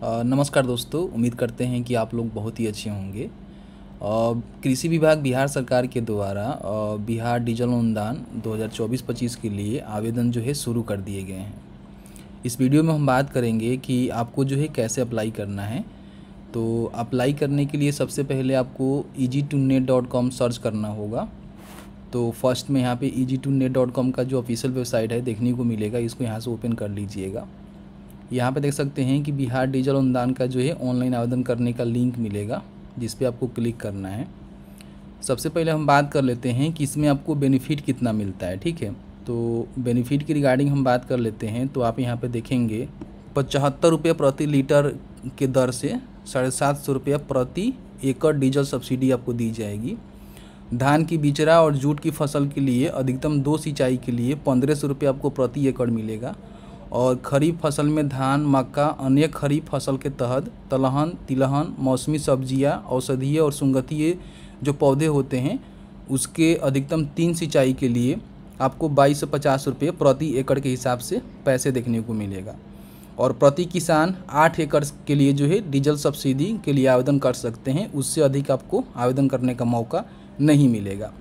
नमस्कार दोस्तों, उम्मीद करते हैं कि आप लोग बहुत ही अच्छे होंगे। कृषि विभाग बिहार सरकार के द्वारा बिहार डीजल अनुदान 2024-25 के लिए आवेदन जो है शुरू कर दिए गए हैं। इस वीडियो में हम बात करेंगे कि आपको जो है कैसे अप्लाई करना है। तो अप्लाई करने के लिए सबसे पहले आपको easy2net.com सर्च करना होगा। तो फर्स्ट में यहाँ पे easy2net.com का जो ऑफिशियल वेबसाइट है देखने को मिलेगा, इसको यहाँ से ओपन कर लीजिएगा। यहाँ पे देख सकते हैं कि बिहार डीजल अनुदान का जो है ऑनलाइन आवेदन करने का लिंक मिलेगा, जिस पे आपको क्लिक करना है। सबसे पहले हम बात कर लेते हैं कि इसमें आपको बेनिफिट कितना मिलता है। ठीक है, तो बेनिफिट की रिगार्डिंग हम बात कर लेते हैं। तो आप यहाँ पे देखेंगे 75 रुपये प्रति लीटर के दर से 750 रुपया प्रति एकड़ डीजल सब्सिडी आपको दी जाएगी। धान की बिचरा और जूट की फसल के लिए अधिकतम 2 सिंचाई के लिए 1500 रुपये आपको प्रति एकड़ मिलेगा। और खरीफ फसल में धान, मक्का, अन्य खरीफ फसल के तहत दलहन, तिलहन, मौसमी सब्जियां, औषधीय और सुगंधीय जो पौधे होते हैं उसके अधिकतम 3 सिंचाई के लिए आपको 22 से 50 रुपये प्रति एकड़ के हिसाब से पैसे देखने को मिलेगा। और प्रति किसान 8 एकड़ के लिए जो है डीजल सब्सिडी के लिए आवेदन कर सकते हैं, उससे अधिक आपको आवेदन करने का मौका नहीं मिलेगा।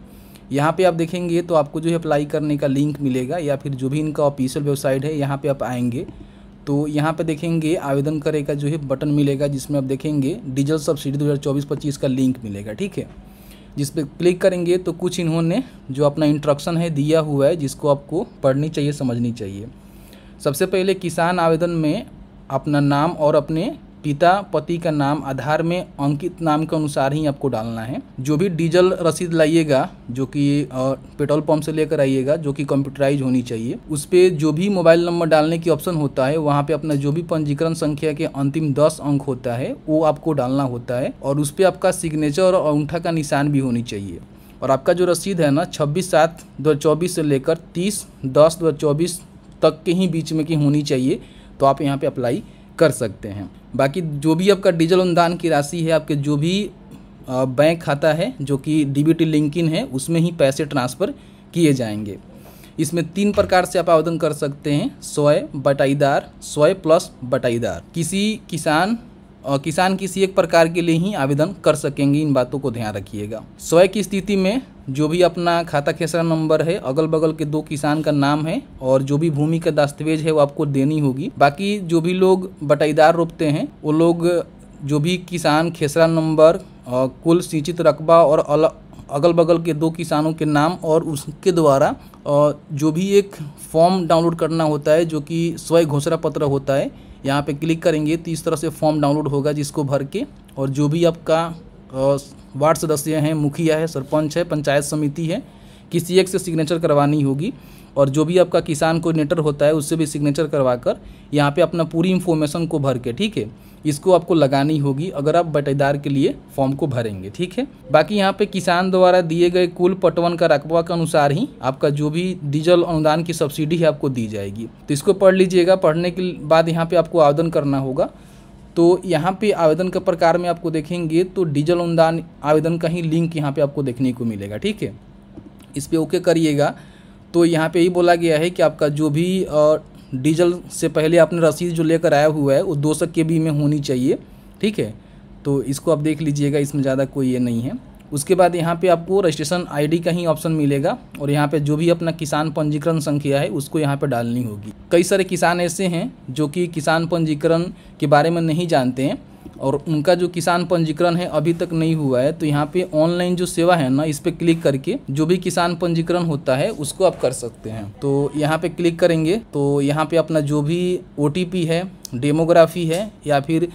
यहाँ पे आप देखेंगे तो आपको जो है अप्लाई करने का लिंक मिलेगा, या फिर जो भी इनका ऑफिशियल वेबसाइट है यहाँ पे आप आएंगे तो यहाँ पे देखेंगे आवेदन करे का जो है बटन मिलेगा, जिसमें आप देखेंगे डीजल सब्सिडी 2024-25 का लिंक मिलेगा। ठीक है, जिस पे क्लिक करेंगे तो कुछ इन्होंने जो अपना इंस्ट्रक्शन है दिया हुआ है, जिसको आपको पढ़नी चाहिए, समझनी चाहिए। सबसे पहले किसान आवेदन में अपना नाम और अपने पिता पति का नाम आधार में अंकित नाम के अनुसार ही आपको डालना है। जो भी डीजल रसीद लाइएगा, जो कि पेट्रोल पंप से लेकर आइएगा, जो कि कंप्यूटराइज होनी चाहिए, उस पर जो भी मोबाइल नंबर डालने की ऑप्शन होता है, वहाँ पे अपना जो भी पंजीकरण संख्या के अंतिम 10 अंक होता है वो आपको डालना होता है। और उस पर आपका सिग्नेचर और अंगूठा का निशान भी होनी चाहिए। और आपका जो रसीद है ना 26/7/2024 से लेकर 30/10/2024 तक के ही बीच में की होनी चाहिए, तो आप यहाँ पे अप्लाई कर सकते हैं। बाकी जो भी आपका डीजल अनुदान की राशि है, आपके जो भी बैंक खाता है जो कि डीबीटी लिंकिन है, उसमें ही पैसे ट्रांसफ़र किए जाएंगे। इसमें 3 प्रकार से आप आवेदन कर सकते हैं: स्वयं, बटाईदार, स्वयं प्लस बटाईदार। किसान किसी एक प्रकार के लिए ही आवेदन कर सकेंगे, इन बातों को ध्यान रखिएगा। स्वयं की स्थिति में जो भी अपना खाता खेसरा नंबर है, अगल बगल के 2 किसान का नाम है और जो भी भूमि का दस्तावेज है वो आपको देनी होगी। बाकी जो भी लोग बटाईदार रोपते हैं वो लोग जो भी किसान खेसरा नंबर, कुल सिंचित रकबा और अगल बगल के 2 किसानों के नाम और उसके द्वारा जो भी एक फॉर्म डाउनलोड करना होता है, जो कि स्वयं घोषणा पत्र होता है, यहाँ पे क्लिक करेंगे तो इस तरह से फॉर्म डाउनलोड होगा, जिसको भर के और जो भी आपका वार्ड सदस्य हैं, मुखिया है, सरपंच है, पंचायत समिति है, किसी एक से सिग्नेचर करवानी होगी। और जो भी आपका किसान कोऑर्डिनेटर होता है उससे भी सिग्नेचर करवाकर यहाँ पे अपना पूरी इन्फॉर्मेशन को भर के, ठीक है, इसको आपको लगानी होगी अगर आप बटाईदार के लिए फॉर्म को भरेंगे। ठीक है, बाकी यहाँ पे किसान द्वारा दिए गए कुल पटवन का रकबा के अनुसार ही आपका जो भी डीजल अनुदान की सब्सिडी है आपको दी जाएगी। तो इसको पढ़ लीजिएगा। पढ़ने के बाद यहाँ पे आपको आवेदन करना होगा। तो यहाँ पे आवेदन के प्रकार में आपको देखेंगे तो डीजल अनुदान आवेदन का ही लिंक यहाँ पे आपको देखने को मिलेगा। ठीक है, इस पर ओके करिएगा। तो यहाँ पे यही बोला गया है कि आपका जो भी डीजल से पहले आपने रसीद जो लेकर आया हुआ है वो 200 KB में होनी चाहिए। ठीक है, तो इसको आप देख लीजिएगा, इसमें ज़्यादा कोई ये नहीं है। उसके बाद यहाँ पे आपको रजिस्ट्रेशन ID का ही ऑप्शन मिलेगा और यहाँ पे जो भी अपना किसान पंजीकरण संख्या है उसको यहाँ पे डालनी होगी। कई सारे किसान ऐसे हैं जो कि किसान पंजीकरण के बारे में नहीं जानते हैं और उनका जो किसान पंजीकरण है अभी तक नहीं हुआ है, तो यहाँ पे ऑनलाइन जो सेवा है ना, इस पे क्लिक करके जो भी किसान पंजीकरण होता है उसको आप कर सकते हैं। तो यहाँ पे क्लिक करेंगे तो यहाँ पे अपना जो भी OTP है, डेमोग्राफी है, या फिर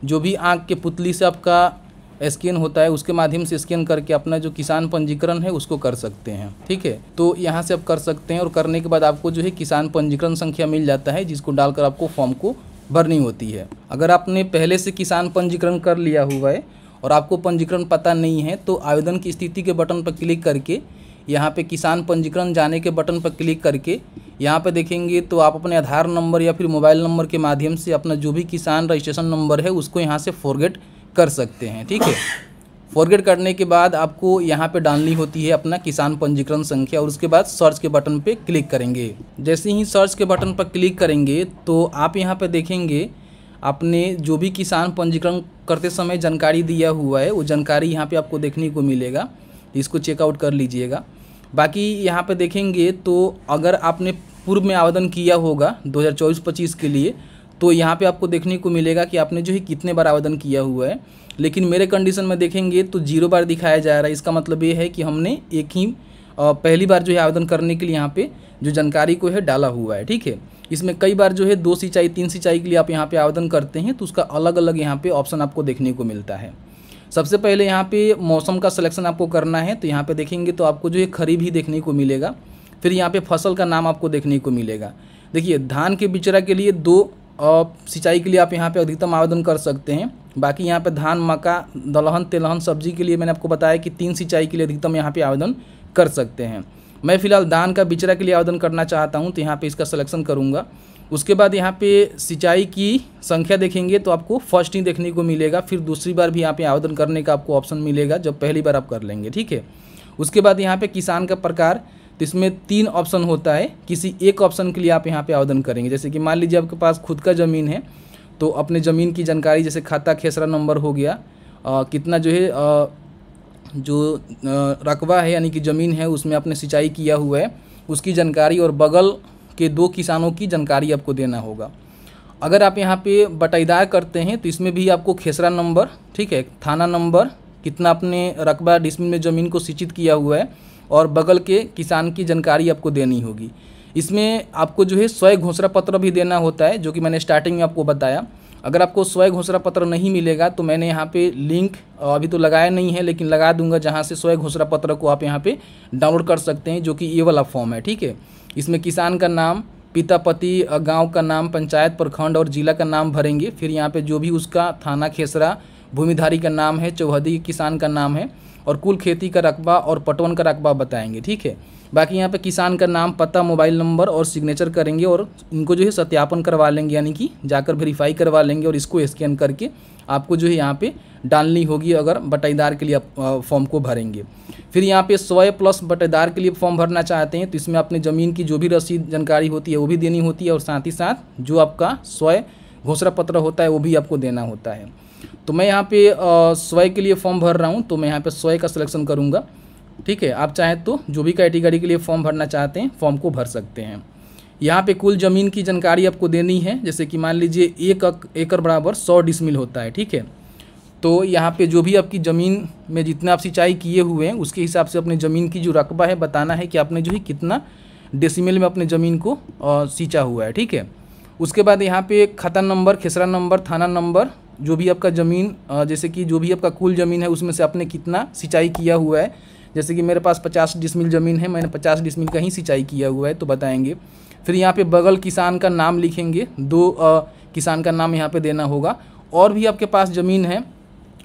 जो भी आँख के पुतली से आपका स्कैन होता है उसके माध्यम से स्कैन करके अपना जो किसान पंजीकरण है उसको कर सकते हैं। ठीक है, तो यहाँ से आप कर सकते हैं और करने के बाद आपको जो है किसान पंजीकरण संख्या मिल जाता है, जिसको डालकर आपको फॉर्म को भरनी होती है। अगर आपने पहले से किसान पंजीकरण कर लिया हुआ है और आपको पंजीकरण पता नहीं है, तो आवेदन की स्थिति के बटन पर क्लिक करके यहाँ पे किसान पंजीकरण जाने के बटन पर क्लिक करके यहाँ पे देखेंगे तो आप अपने आधार नंबर या फिर मोबाइल नंबर के माध्यम से अपना जो भी किसान रजिस्ट्रेशन नंबर है उसको यहाँ से फॉरगेट कर सकते हैं। ठीक है, फॉरगेट करने के बाद आपको यहाँ पे डालनी होती है अपना किसान पंजीकरण संख्या और उसके बाद सर्च के बटन पे क्लिक करेंगे। जैसे ही सर्च के बटन पर क्लिक करेंगे तो आप यहाँ पे देखेंगे आपने जो भी किसान पंजीकरण करते समय जानकारी दिया हुआ है वो जानकारी यहाँ पे आपको देखने को मिलेगा, इसको चेकआउट कर लीजिएगा। बाकी यहाँ पे देखेंगे तो अगर आपने पूर्व में आवेदन किया होगा 2024-25 के लिए तो यहाँ पे आपको देखने को मिलेगा कि आपने जो है कितने बार आवेदन किया हुआ है। लेकिन मेरे कंडीशन में देखेंगे तो 0 बार दिखाया जा रहा है। इसका मतलब ये है कि हमने एक ही पहली बार जो है आवेदन करने के लिए यहाँ पे जो जानकारी को है डाला हुआ है, ठीक है। इसमें कई बार जो है 2 सिंचाई 3 सिंचाई के लिए आप यहाँ पे आवेदन करते हैं तो उसका अलग अलग यहाँ पे ऑप्शन आपको देखने को मिलता है। सबसे पहले यहाँ पे मौसम का सिलेक्शन आपको करना है, तो यहाँ पे देखेंगे तो आपको जो है खरीफ ही देखने को मिलेगा। फिर यहाँ पे फसल का नाम आपको देखने को मिलेगा। देखिए धान के बिचड़ा के लिए 2 सिंचाई के लिए आप यहाँ पे अधिकतम आवेदन कर सकते हैं। बाकी यहाँ पे धान, मक्का, दलहन, तेलहन, सब्जी के लिए मैंने आपको बताया कि 3 सिंचाई के लिए अधिकतम यहाँ पे आवेदन कर सकते हैं। मैं फिलहाल धान का बिचड़ा के लिए आवेदन करना चाहता हूँ तो यहाँ पे इसका सिलेक्शन करूँगा। उसके बाद यहाँ पे सिंचाई की संख्या देखेंगे तो आपको फर्स्ट ही देखने को मिलेगा। फिर दूसरी बार भी यहाँ पे आवेदन करने का आपको ऑप्शन मिलेगा जब पहली बार आप कर लेंगे, ठीक है। उसके बाद यहाँ पे किसान का प्रकार, तो इसमें 3 ऑप्शन होता है। किसी एक ऑप्शन के लिए आप यहाँ पे आवेदन करेंगे। जैसे कि मान लीजिए आपके पास खुद का ज़मीन है तो अपने ज़मीन की जानकारी जैसे खाता खेसरा नंबर हो गया, कितना जो है जो रकबा है यानी कि ज़मीन है उसमें आपने सिंचाई किया हुआ है उसकी जानकारी, और बगल के 2 किसानों की जानकारी आपको देना होगा। अगर आप यहाँ पे बटाईदार करते हैं तो इसमें भी आपको खेसरा नंबर, ठीक है, थाना नंबर, कितना आपने रकबा डिसमिल में ज़मीन को सिंचित किया हुआ है और बगल के किसान की जानकारी आपको देनी होगी। इसमें आपको जो है स्वयं घोषणा पत्र भी देना होता है, जो कि मैंने स्टार्टिंग में आपको बताया। अगर आपको स्वयं घोषणा पत्र नहीं मिलेगा तो मैंने यहाँ पे लिंक अभी तो लगाया नहीं है लेकिन लगा दूंगा, जहाँ से स्वयं घोषणा पत्र को आप यहाँ पे डाउनलोड कर सकते हैं, जो कि ये वाला फॉर्म है, ठीक है। इसमें किसान का नाम, पिता पति, गांव का नाम, पंचायत, प्रखंड और जिला का नाम भरेंगे। फिर यहाँ पे जो भी उसका थाना खेसरा भूमिधारी का नाम है, चौहदी किसान का नाम है और कुल खेती का रकबा और पटवन का रकबा बताएंगे, ठीक है। बाकी यहाँ पे किसान का नाम, पता, मोबाइल नंबर और सिग्नेचर करेंगे और इनको जो है सत्यापन करवा लेंगे, यानी कि जाकर वेरीफाई करवा लेंगे और इसको स्कैन करके आपको जो है यहाँ पे डालनी होगी अगर बटाईदार के लिए आप फॉर्म को भरेंगे। फिर यहाँ पे स्वयं प्लस बटाईदार के लिए फॉर्म भरना चाहते हैं तो इसमें अपने ज़मीन की जो भी रसीद जानकारी होती है वो भी देनी होती है और साथ ही साथ जो आपका स्वयं घोषणा पत्र होता है वो भी आपको देना होता है। तो मैं यहाँ पे स्वयं के लिए फॉर्म भर रहा हूँ तो मैं यहाँ पे स्वयं का सिलेक्शन करूँगा, ठीक है। आप चाहें तो जो भी कैटेगरी के लिए फॉर्म भरना चाहते हैं फॉर्म को भर सकते हैं। यहाँ पे कुल ज़मीन की जानकारी आपको देनी है। जैसे कि मान लीजिए 1 एकड़ बराबर 100 डिसमिल होता है, ठीक है। तो यहाँ पे जो भी आपकी ज़मीन में जितना आप सिंचाई किए हुए हैं उसके हिसाब से अपने ज़मीन की जो रकबा है बताना है कि आपने जो है कितना डेसिमल में अपने ज़मीन को सींचा हुआ है, ठीक है। उसके बाद यहाँ पे खाता नंबर, खेसरा नंबर, थाना नंबर, जो भी आपका ज़मीन जैसे कि जो भी आपका कुल ज़मीन है उसमें से आपने कितना सिंचाई किया हुआ है। जैसे कि मेरे पास 50 डिसमिल ज़मीन है, मैंने 50 डिसमिल का ही सिंचाई किया हुआ है तो बताएंगे। फिर यहाँ पे बगल किसान का नाम लिखेंगे, 2 किसान का नाम यहाँ पे देना होगा। और भी आपके पास ज़मीन है,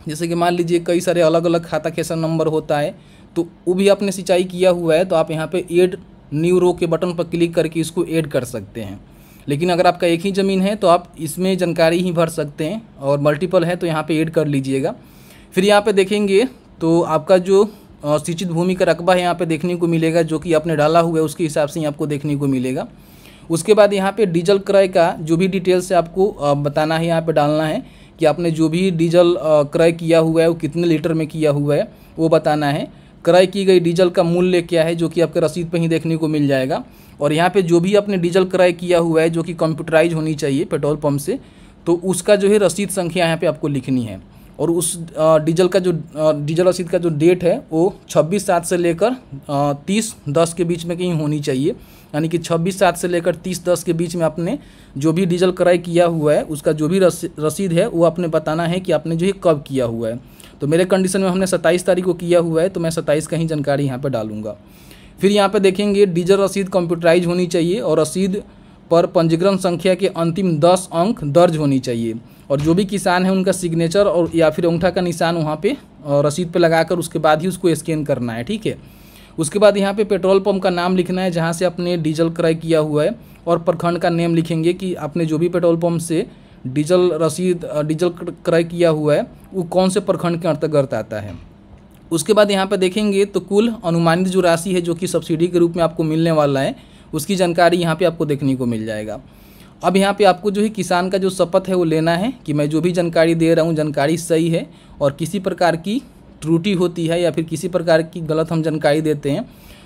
जैसे कि मान लीजिए कई सारे अलग अलग खाता खेसरा नंबर होता है तो वो भी आपने सिंचाई किया हुआ है तो आप यहाँ पे ऐड न्यू रो के बटन पर क्लिक करके इसको ऐड कर सकते हैं। लेकिन अगर आपका एक ही ज़मीन है तो आप इसमें जानकारी ही भर सकते हैं और मल्टीपल है तो यहाँ पे ऐड कर लीजिएगा। फिर यहाँ पे देखेंगे तो आपका जो सिंचित भूमि का रकबा है यहाँ पे देखने को मिलेगा, जो कि आपने डाला हुआ है उसके हिसाब से ही आपको देखने को मिलेगा। उसके बाद यहाँ पे डीजल क्रय का जो भी डिटेल्स है आपको बताना है, यहाँ पे डालना है कि आपने जो भी डीजल क्रय किया हुआ है वो कितने लीटर में किया हुआ है वो बताना है। क्रय की गई डीजल का मूल्य क्या है जो कि आपके रसीद पर ही देखने को मिल जाएगा। और यहाँ पे जो भी आपने डीजल क्रय किया हुआ है जो कि कंप्यूटराइज होनी चाहिए पेट्रोल पंप से, तो उसका जो है रसीद संख्या यहाँ पे आपको लिखनी है। और उस डीजल रसीद का जो डेट है वो 26/7 से लेकर 30/10 के बीच में कहीं होनी चाहिए। यानी कि 26/7 से लेकर 30/10 के बीच में आपने जो भी डीजल क्रय किया हुआ है उसका जो भी रसीद है वो आपने बताना है कि आपने जो है कब किया हुआ है। तो मेरे कंडीशन में हमने 27 तारीख को किया हुआ है तो मैं 27 का ही जानकारी यहाँ पर डालूंगा। फिर यहाँ पे देखेंगे डीजल रसीद कंप्यूटराइज होनी चाहिए और रसीद पर पंजीकरण संख्या के अंतिम 10 अंक दर्ज होनी चाहिए। और जो भी किसान है उनका सिग्नेचर और या फिर अंगूठा का निशान वहाँ पे रसीद पे लगाकर उसके बाद ही उसको स्कैन करना है, ठीक है। उसके बाद यहाँ पे पेट्रोल पंप का नाम लिखना है जहाँ से आपने डीजल क्रय किया हुआ है और प्रखंड का नेम लिखेंगे कि आपने जो भी पेट्रोल पंप से डीजल क्रय किया हुआ है वो कौन से प्रखंड के अंतर्गत आता है। उसके बाद यहाँ पे देखेंगे तो कुल अनुमानित जो राशि है जो कि सब्सिडी के रूप में आपको मिलने वाला है उसकी जानकारी यहाँ पे आपको देखने को मिल जाएगा। अब यहाँ पे आपको जो है किसान का जो शपथ है वो लेना है कि मैं जो भी जानकारी दे रहा हूँ जानकारी सही है, और किसी प्रकार की त्रुटि होती है या फिर किसी प्रकार की गलत हम जानकारी देते हैं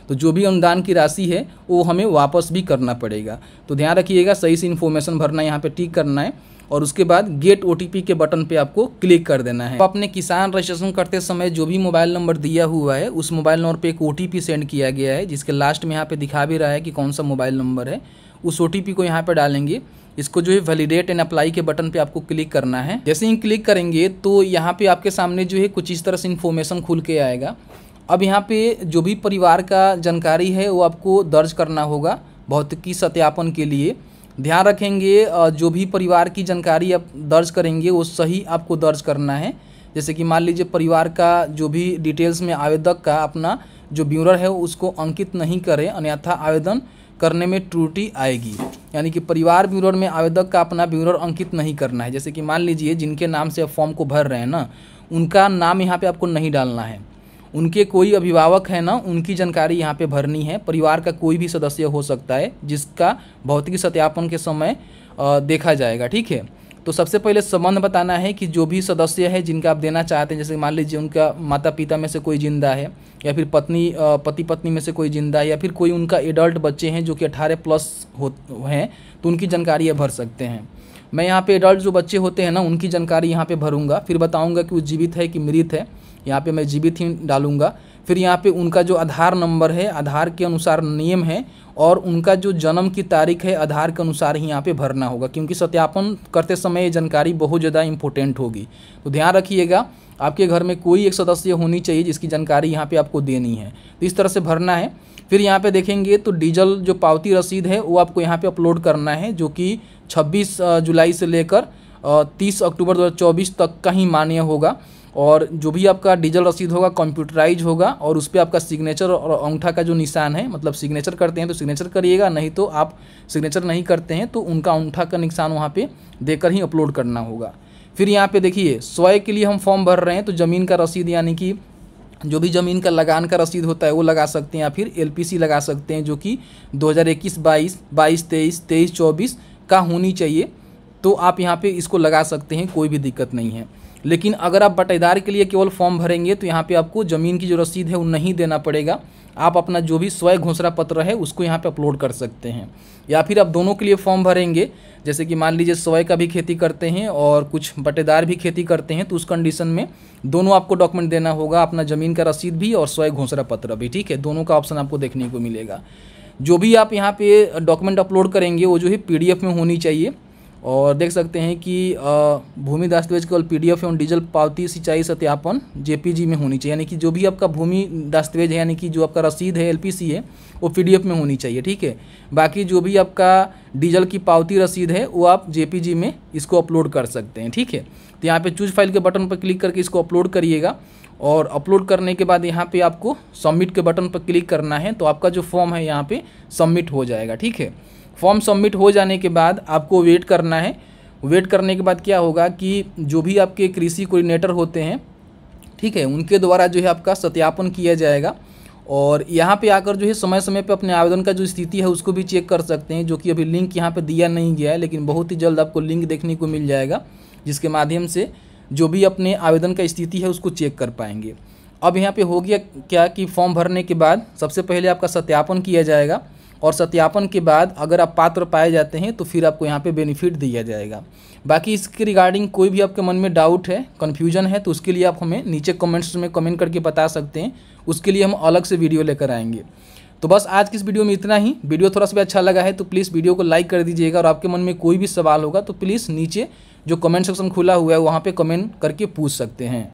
तो जो भी अनुदान की राशि है वो हमें वापस भी करना पड़ेगा। तो ध्यान रखिएगा, सही से इन्फॉर्मेशन भरना है, यहाँ पे टिक करना है और उसके बाद गेट OTP के बटन पे आपको क्लिक कर देना है। तो अपने किसान रजिस्ट्रेशन करते समय जो भी मोबाइल नंबर दिया हुआ है उस मोबाइल नंबर पे एक OTP सेंड किया गया है, जिसके लास्ट में यहाँ पे दिखा भी रहा है कि कौन सा मोबाइल नंबर है। उस OTP को यहाँ पे डालेंगे, इसको जो है वैलिडेट एंड अप्लाई के बटन पे आपको क्लिक करना है। जैसे ही क्लिक करेंगे तो यहाँ पे आपके सामने जो है कुछ इस तरह से इन्फॉर्मेशन खुल के आएगा। अब यहाँ पे जो भी परिवार का जानकारी है वो आपको दर्ज करना होगा भौतिकी सत्यापन के लिए। ध्यान रखेंगे जो भी परिवार की जानकारी आप दर्ज करेंगे वो सही आपको दर्ज करना है। जैसे कि मान लीजिए परिवार का जो भी डिटेल्स में आवेदक का अपना जो ब्यूरर है उसको अंकित नहीं करें, अन्यथा आवेदन करने में त्रुटि आएगी। यानी कि परिवार ब्यूरर में आवेदक का अपना ब्यूरर अंकित नहीं करना है। जैसे कि मान लीजिए जिनके नाम से आप फॉर्म को भर रहे हैं ना, उनका नाम यहाँ पे आपको नहीं डालना है। उनके कोई अभिभावक है ना, उनकी जानकारी यहाँ पे भरनी है। परिवार का कोई भी सदस्य हो सकता है जिसका भौतिकी सत्यापन के समय देखा जाएगा, ठीक है। तो सबसे पहले संबंध बताना है कि जो भी सदस्य है जिनका आप देना चाहते हैं, जैसे मान लीजिए उनका माता पिता में से कोई जिंदा है या फिर पति पत्नी में से कोई जिंदा है या फिर कोई उनका एडल्ट बच्चे हैं जो कि 18+ हैं, तो उनकी जानकारी ये भर सकते हैं। मैं यहाँ पे एडल्ट जो बच्चे होते हैं ना उनकी जानकारी यहाँ पे भरूंगा, फिर बताऊंगा कि वो जीवित है कि मृत है। यहाँ पे मैं जीवित ही डालूंगा। फिर यहाँ पे उनका जो आधार नंबर है, आधार के अनुसार नियम है, और उनका जो जन्म की तारीख है आधार के अनुसार ही यहाँ पे भरना होगा, क्योंकि सत्यापन करते समय ये जानकारी बहुत ज़्यादा इंपॉर्टेंट होगी। तो ध्यान रखिएगा, आपके घर में कोई एक सदस्य होनी चाहिए जिसकी जानकारी यहाँ पे आपको देनी है। तो इस तरह से भरना है। फिर यहाँ पे देखेंगे तो डीजल जो पावती रसीद है वो आपको यहाँ पे अपलोड करना है, जो कि 26 जुलाई से लेकर 30 अक्टूबर 2024 तक का ही मान्य होगा। और जो भी आपका डीजल रसीद होगा कंप्यूटराइज होगा और उस पर आपका सिग्नेचर और अंगूठा का जो निशान है, मतलब सिग्नेचर करते हैं तो सिग्नेचर करिएगा, नहीं तो आप सिग्नेचर नहीं करते हैं तो उनका अंगूठा का निशान वहाँ पे देकर ही अपलोड करना होगा। फिर यहाँ पे देखिए स्वयं के लिए हम फॉर्म भर रहे हैं तो ज़मीन का रसीद, यानी कि जो भी ज़मीन का लगान का रसीद होता है वो लगा सकते हैं, या फिर LPC लगा सकते हैं जो कि 2021-22, 22-23, 23-24 का होनी चाहिए। तो आप यहाँ पे इसको लगा सकते हैं, कोई भी दिक्कत नहीं है। लेकिन अगर आप बटेदार के लिए केवल फॉर्म भरेंगे तो यहाँ पे आपको ज़मीन की जो रसीद है वो नहीं देना पड़ेगा। आप अपना जो भी स्वयं घोषणा पत्र है उसको यहाँ पे अपलोड कर सकते हैं। या फिर आप दोनों के लिए फॉर्म भरेंगे, जैसे कि मान लीजिए स्वयं का भी खेती करते हैं और कुछ बटेदार भी खेती करते हैं, तो उस कंडीशन में दोनों आपको डॉक्यूमेंट देना होगा, अपना ज़मीन का रसीद भी और स्वयं घोषणा पत्र भी, ठीक है। दोनों का ऑप्शन आपको देखने को मिलेगा। जो भी आप यहाँ पे डॉक्यूमेंट अपलोड करेंगे वो जो है PDF में होनी चाहिए। और देख सकते हैं कि भूमि दस्तावेज केवल PDF एवं डीजल पावती सिंचाई सत्यापन JPG में होनी चाहिए, यानी कि जो भी आपका भूमि दस्तावेज है, यानी कि जो आपका रसीद है LPC है वो PDF में होनी चाहिए, ठीक है। बाकी जो भी आपका डीजल की पावती रसीद है वो आप JPG में इसको अपलोड कर सकते हैं, ठीक है। तो यहाँ पे चूज फाइल के बटन पर क्लिक करके इसको अपलोड करिएगा, और अपलोड करने के बाद यहाँ पे आपको सबमिट के बटन पर क्लिक करना है, तो आपका जो फॉर्म है यहाँ पे सबमिट हो जाएगा, ठीक है। फॉर्म सबमिट हो जाने के बाद आपको वेट करना है। वेट करने के बाद क्या होगा कि जो भी आपके कृषि कोऑर्डिनेटर होते हैं, ठीक है, उनके द्वारा जो है आपका सत्यापन किया जाएगा। और यहाँ पे आकर जो है समय समय पे अपने आवेदन का जो स्थिति है उसको भी चेक कर सकते हैं, जो कि अभी लिंक यहाँ पे दिया नहीं गया है, लेकिन बहुत ही जल्द आपको लिंक देखने को मिल जाएगा, जिसके माध्यम से जो भी अपने आवेदन का स्थिति है उसको चेक कर पाएंगे। अब यहाँ पे हो गया क्या कि फॉर्म भरने के बाद सबसे पहले आपका सत्यापन किया जाएगा, और सत्यापन के बाद अगर आप पात्र पाए जाते हैं तो फिर आपको यहाँ पे बेनिफिट दिया जाएगा। बाकी इसके रिगार्डिंग कोई भी आपके मन में डाउट है, कन्फ्यूजन है, तो उसके लिए आप हमें नीचे कमेंट्स में कमेंट करके बता सकते हैं, उसके लिए हम अलग से वीडियो लेकर आएंगे। तो बस आज की इस वीडियो में इतना ही। वीडियो थोड़ा सा भी अच्छा लगा है तो प्लीज़ वीडियो को लाइक कर दीजिएगा, और आपके मन में कोई भी सवाल होगा तो प्लीज़ नीचे जो कमेंट सेक्शन खुला हुआ है वहाँ पर कमेंट करके पूछ सकते हैं।